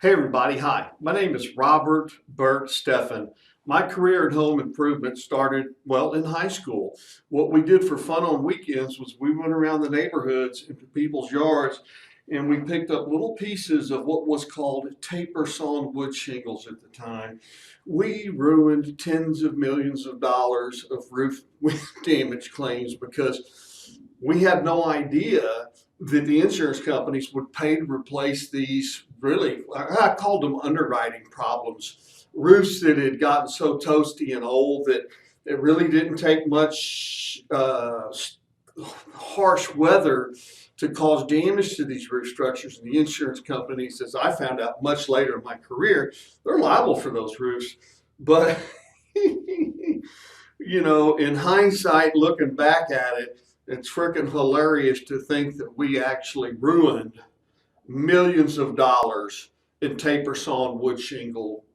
Hey everybody, hi. My name is Robert Burt Steffen. My career in home improvement started, well, in high school. What we did for fun on weekends was we went around the neighborhoods into people's yards and we picked up little pieces of what was called taper sawn wood shingles at the time. We ruined tens of millions of dollars of roof damage claims because we had no idea that the insurance companies would pay to replace these really, I called them underwriting problems, roofs that had gotten so toasty and old that it really didn't take much harsh weather to cause damage to these roof structures. And the insurance companies, as I found out much later in my career, they're liable for those roofs. But, in hindsight, looking back at it, it's freaking hilarious to think that we actually ruined millions of dollars in taper sawn wood shingle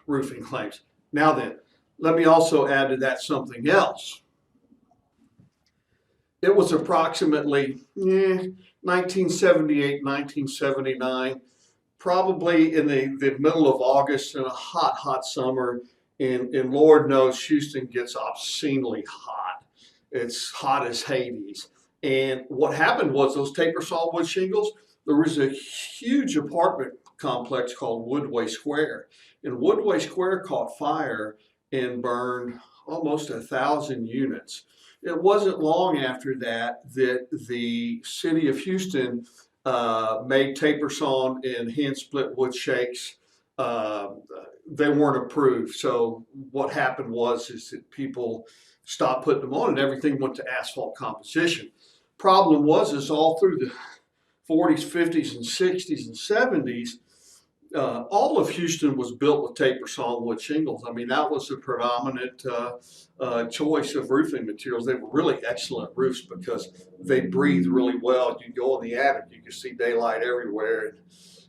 roofing claims. Now then, let me also add to that something else. It was approximately 1978, 1979, probably in the middle of August in a hot, hot summer. And Lord knows Houston gets obscenely hot. It's hot as Hades. And what happened was those taper saw wood shingles, there was a huge apartment complex called Woodway Square. And Woodway Square caught fire and burned almost 1,000 units. It wasn't long after that that the city of Houston made taper sawn and hand split wood shakes. They weren't approved. So what happened is that people stopped putting them on and everything went to asphalt composition. Problem is all through the 40s, 50s, and 60s and 70s, all of Houston was built with taper sawn wood shingles. I mean, that was the predominant choice of roofing materials. They were really excellent roofs because they breathe really well. You go in the attic, you can see daylight everywhere.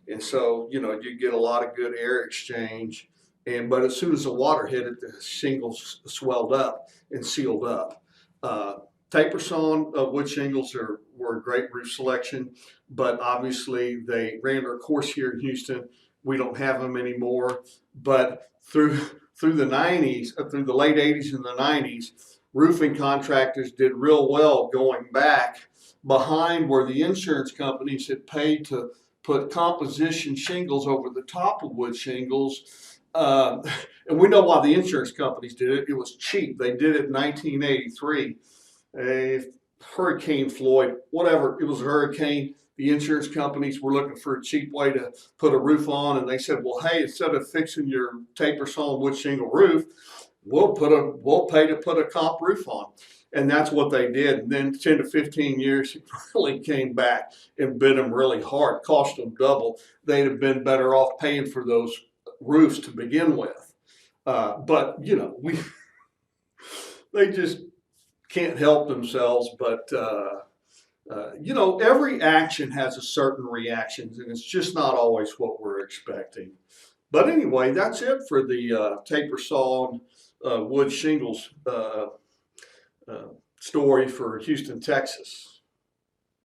And so, you get a lot of good air exchange. But as soon as the water hit it, the shingles swelled up and sealed up. Taper sawn wood shingles were a great roof selection, but obviously they ran their course here in Houston. We don't have them anymore. But through the 90s, through the late 80s and the 90s, roofing contractors did real well going back behind where the insurance companies had paid to put composition shingles over the top of wood shingles. And we know why the insurance companies did it. It was cheap. They did it in 1983. Hurricane Floyd, whatever, it was a hurricane. The insurance companies were looking for a cheap way to put a roof on, and they said, well, hey, instead of fixing your taper sawn wood shingle roof, we'll pay to put a comp roof on. And that's what they did. And then 10 to 15 years, it really came back and bit them really hard, cost them double. They'd have been better off paying for those roofs to begin with. But they just can't help themselves. But, every action has a certain reaction, and it's just not always what we're expecting. But anyway, that's it for the taper sawn wood shingles story for Houston, Texas.